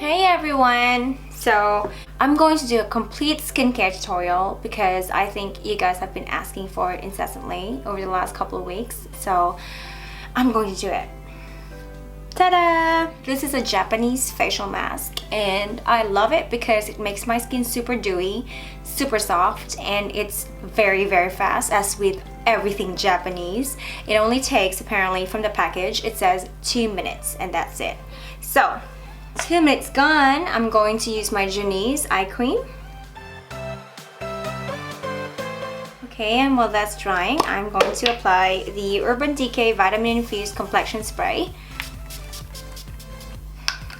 Hey everyone! So I'm going to do a complete skincare tutorial because I think you guys have been asking for it incessantly over the last couple of weeks. So I'm going to do it. Ta-da! This is a Japanese facial mask and I love it because it makes my skin super dewy, super soft, and it's very fast, as with everything Japanese. It only takes, apparently from the package, it says 2 minutes and that's it. So 2 minutes gone, I'm going to use my Janice eye cream. Okay, and while that's drying, I'm going to apply the Urban Decay Vitamin Infused Complexion Spray.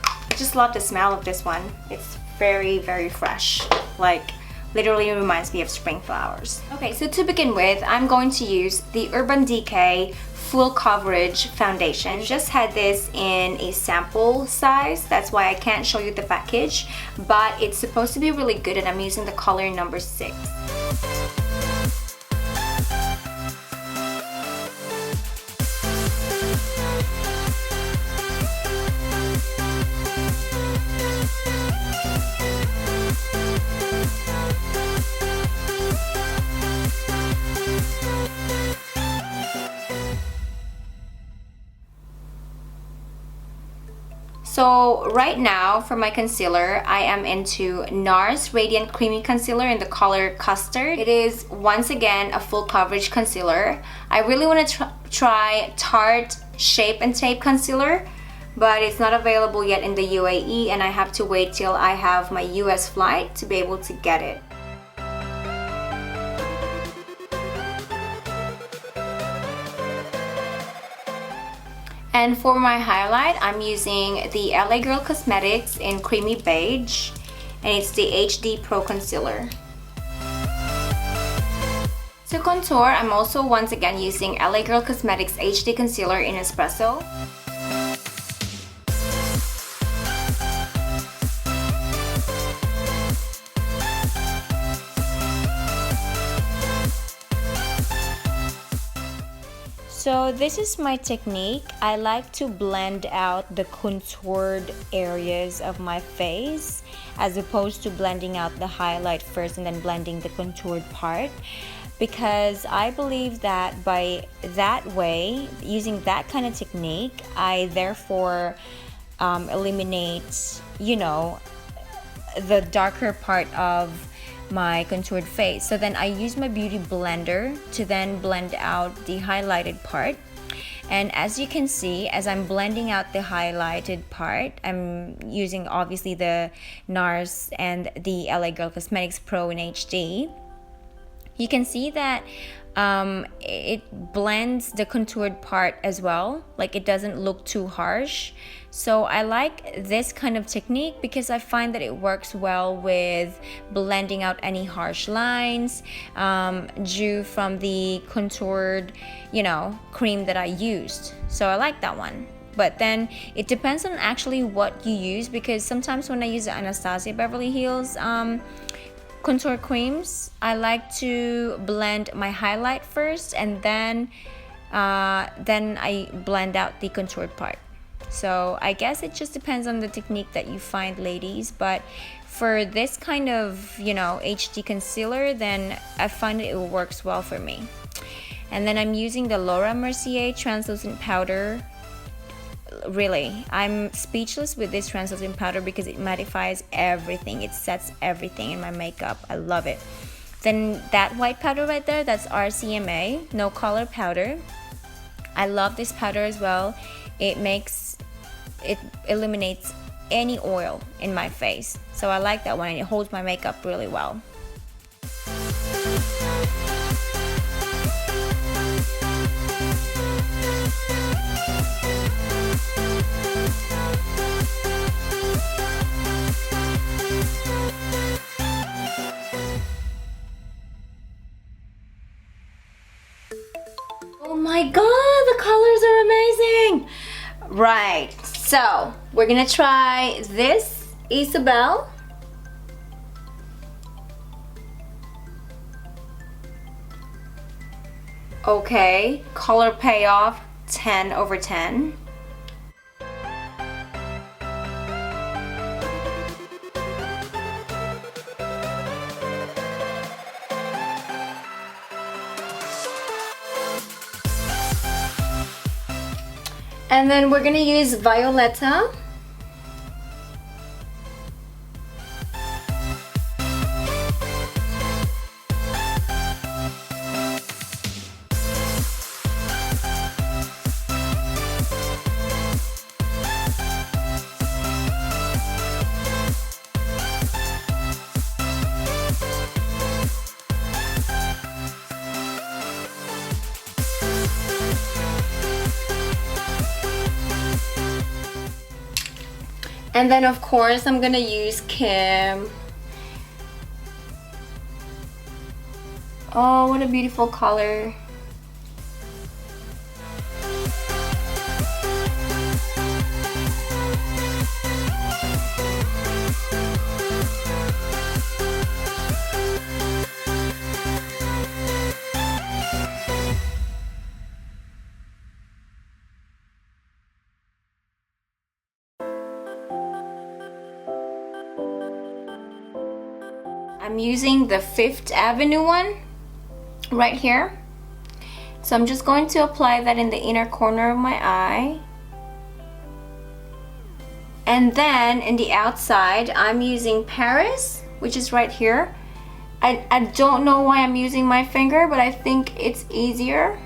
I just love the smell of this one. It's very fresh. Like, literally reminds me of spring flowers. Okay, so to begin with, I'm going to use the Urban Decay Full Coverage Foundation. I just had this in a sample size, that's why I can't show you the package, but it's supposed to be really good and I'm using the color number 6. So right now for my concealer, I am into NARS Radiant Creamy Concealer in the color Custard. It is once again a full coverage concealer. I really want to try Tarte Shape and Tape Concealer, but it's not available yet in the UAE and I have to wait till I have my US flight to be able to get it. And for my highlight, I'm using the LA Girl Cosmetics in Creamy Beige, and it's the HD Pro Concealer. To contour, I'm also once again using LA Girl Cosmetics HD Concealer in Espresso. So this is my technique. I like to blend out the contoured areas of my face as opposed to blending out the highlight first and then blending the contoured part, because I believe that by that way, using that kind of technique, I therefore eliminate, you know, the darker part of my contoured face. So then I use my beauty blender to then blend out the highlighted part. And as you can see, as I'm blending out the highlighted part, I'm using obviously the NARS and the LA Girl Cosmetics Pro in HD. You can see that it blends the contoured part as well, like it doesn't look too harsh. So I like this kind of technique because I find that it works well with blending out any harsh lines due from the contoured, you know, cream that I used. So I like that one. But then it depends on actually what you use, because sometimes when I use the Anastasia Beverly Hills contour creams, I like to blend my highlight first and then I blend out the contoured part. So I guess it just depends on the technique that you find, ladies, but for this kind of, you know, HD concealer, then I find it works well for me. And then I'm using the Laura Mercier translucent powder. Really, I'm speechless with this translucent powder because it mattifies everything. It sets everything in my makeup. I love it. Then that white powder right there, that's RCMA, no color powder. I love this powder as well. It eliminates any oil in my face. So I like that one and it holds my makeup really well. Oh my god, the colors are amazing! Right, so we're gonna try this Isabel. Okay, color payoff 10/10. And then we're gonna use Violetta. And then of course I'm gonna use Kim. Oh, what a beautiful color. I'm using the Fifth Avenue one right here. So I'm just going to apply that in the inner corner of my eye. And then in the outside, I'm using Paris, which is right here. I don't know why I'm using my finger, but I think it's easier.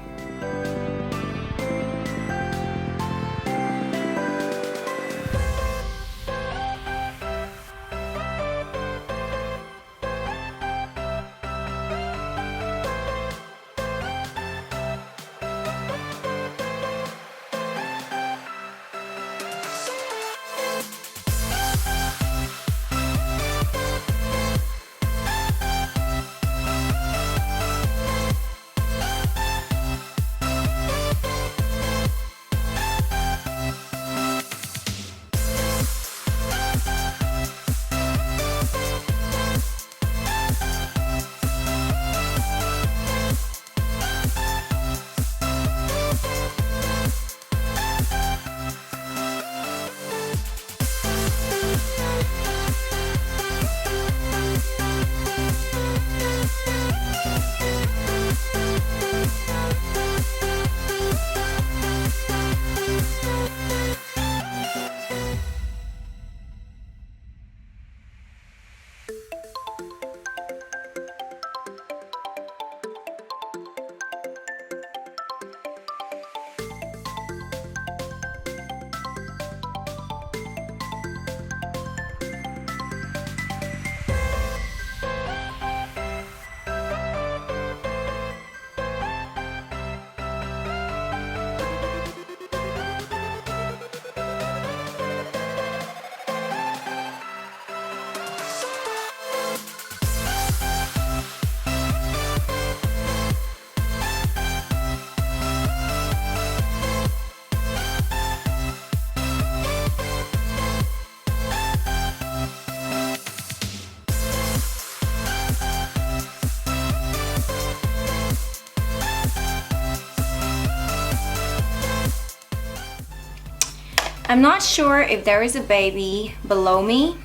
I'm not sure if there is a baby below me,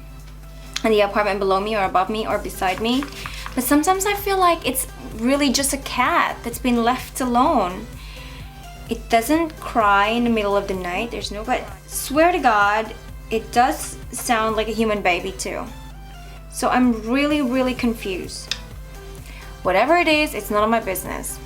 in the apartment below me or above me or beside me, but sometimes I feel like it's really just a cat that's been left alone. It doesn't cry in the middle of the night, there's no, but swear to God, it does sound like a human baby too. So I'm really confused. Whatever it is, it's none of my business.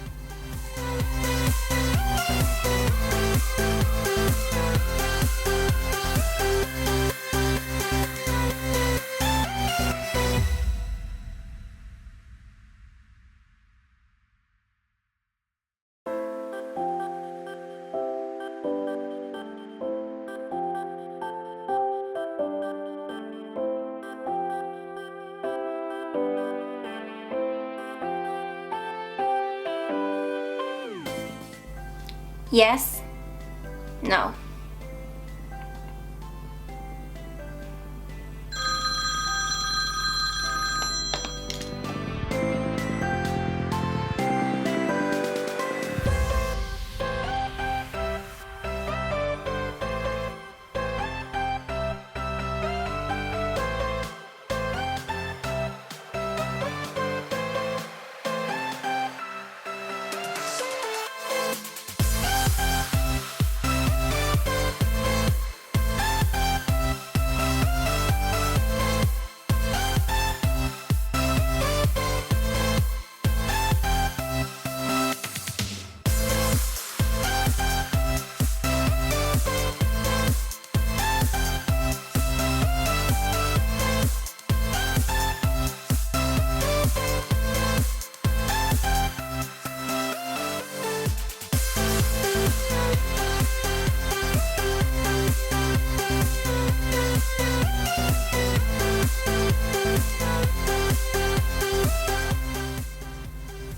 Yes? No.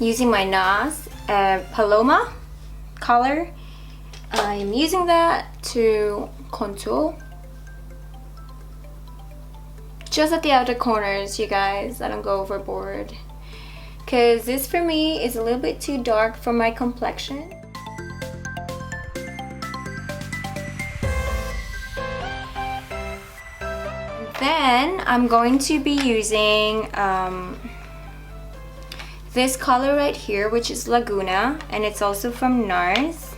using my NARS Paloma color. I'm using that to contour just at the outer corners, you guys. I don't go overboard because this for me is a little bit too dark for my complexion. Then I'm going to be using this color right here, which is Laguna, and it's also from NARS.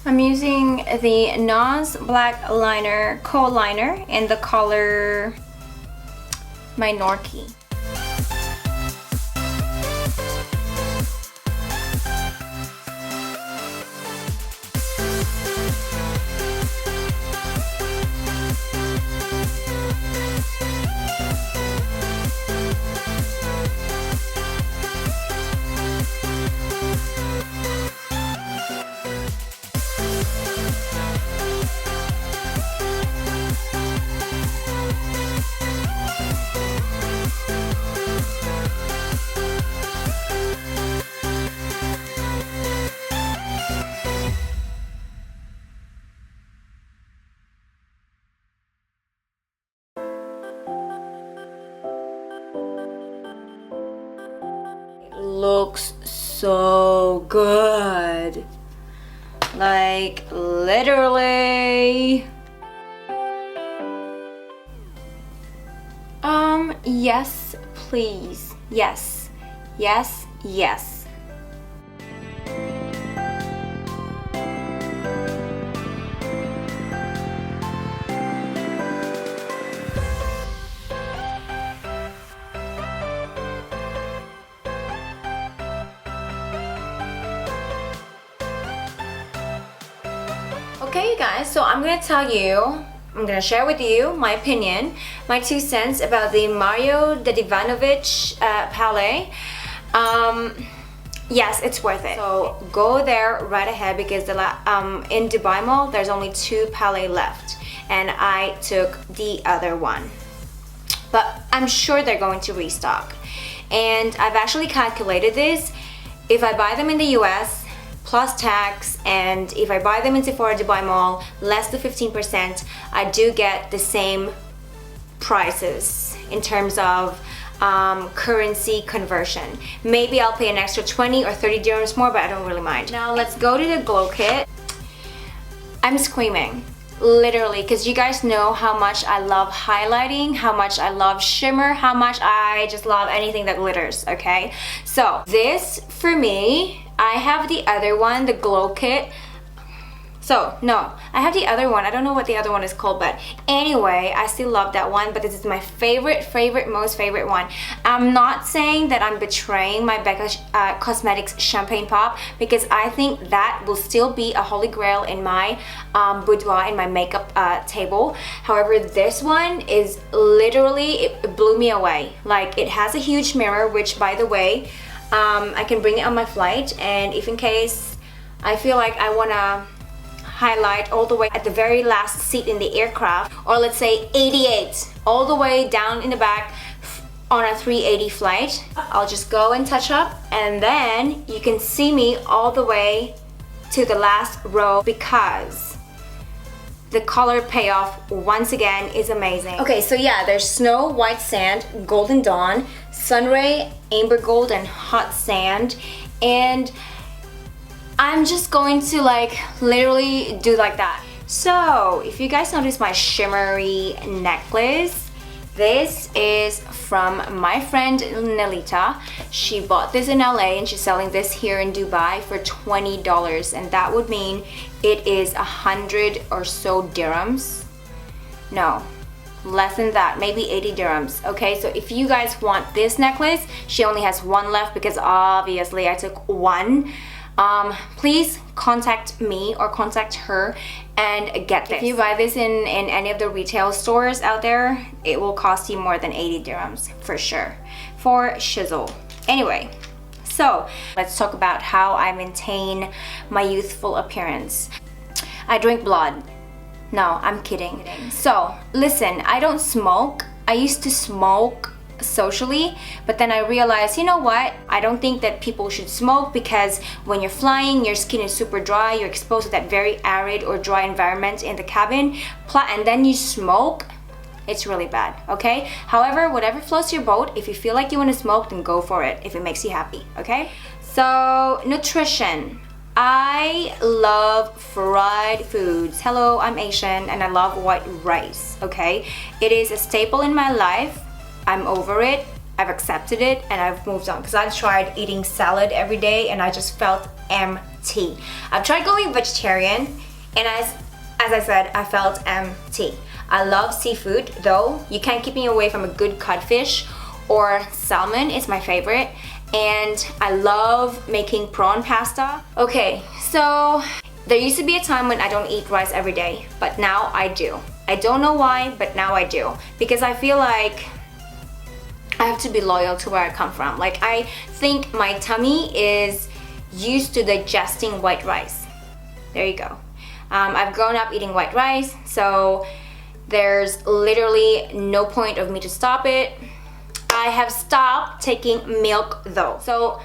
I'm using the NARS Black Liner Kohl Liner in the color Minority. Looks so good, like literally. Yes please, yes, yes, yes. Okay, you guys, so I'm gonna share with you my opinion, my 2 cents about the Mario Dedivanovic palette. Yes, it's worth it. So go there right ahead because in Dubai Mall there's only 2 palette left, and I took the other one. But I'm sure they're going to restock. And I've actually calculated this. If I buy them in the US plus tax, and if I buy them in Sephora Dubai Mall less than 15%, I do get the same prices in terms of currency conversion. Maybe I'll pay an extra 20 or 30 dirhams more, but I don't really mind. Now let's go to the glow kit. I'm screaming, literally, because you guys know how much I love highlighting, how much I love shimmer, how much I just love anything that glitters, okay? So this, for me, I have the other one, the glow kit. So no, I have the other one. I don't know what the other one is called, but anyway, I still love that one, but this is my most favorite one. I'm not saying that I'm betraying my Becca Cosmetics Champagne Pop, because I think that will still be a holy grail in my boudoir, in my makeup table. However, this one is literally, it blew me away. Like, it has a huge mirror, which, by the way, I can bring it on my flight, and if in case I feel like I wanna highlight all the way at the very last seat in the aircraft, or let's say 88, all the way down in the back on a 380 flight, I'll just go and touch up, and then you can see me all the way to the last row, because the color payoff once again is amazing. Okay, so yeah, there's Snow, White Sand, Golden Dawn, Sunray, Amber Gold, and Hot Sand. And I'm just going to like literally do like that. So if you guys notice my shimmery necklace, this is from my friend Nelita. She bought this in LA and she's selling this here in Dubai for $20, and that would mean it is 100 or so dirhams. No, less than that, maybe 80 dirhams. Okay, so if you guys want this necklace, she only has one left because obviously I took one. Please contact me or contact her and get this. If you buy this in any of the retail stores out there, it will cost you more than 80 dirhams for sure. for shizzle. Anyway, so let's talk about how I maintain my youthful appearance. I drink blood. No, I'm kidding. So listen, I don't smoke. I used to smoke socially, but then I realized, you know what, I don't think that people should smoke, because when you're flying, your skin is super dry, you're exposed to that very arid or dry environment in the cabin, and then you smoke, it's really bad, okay? However, whatever floats your boat, if you feel like you want to smoke, then go for it if it makes you happy, okay? So nutrition, I love fried foods. Hello, I'm Asian and I love white rice, okay? It is a staple in my life. I'm over it, I've accepted it, and I've moved on, because I've tried eating salad every day and I just felt empty. I've tried going vegetarian, and as I said, I felt empty. I love seafood though. You can't keep me away from a good codfish, or salmon is my favorite, and I love making prawn pasta. Okay, so there used to be a time when I don't eat rice every day, but now I do. I don't know why, but now I do, because I feel like I have to be loyal to where I come from. Like, I think my tummy is used to digesting white rice. There you go. I've grown up eating white rice, so there's literally no point of me to stop it. I have stopped taking milk though. So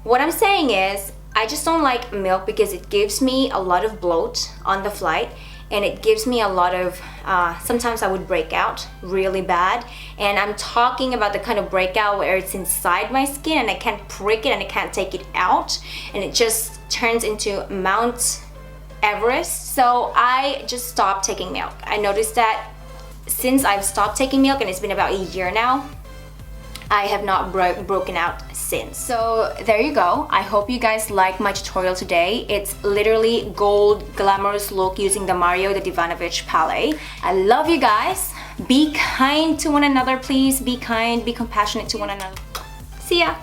what I'm saying is, I just don't like milk because it gives me a lot of bloat on the flight, and it gives me a lot of, sometimes I would break out really bad. And I'm talking about the kind of breakout where it's inside my skin and I can't prick it and I can't take it out, and it just turns into Mount Everest. So I just stopped taking milk. I noticed that since I've stopped taking milk, and it's been about a year now, I have not broken out since. So there you go. I hope you guys like my tutorial today. It's literally gold glamorous look using the Mario the Divanovich palette. I love you guys. Be kind to one another, please. Be kind, be compassionate to one another. See ya.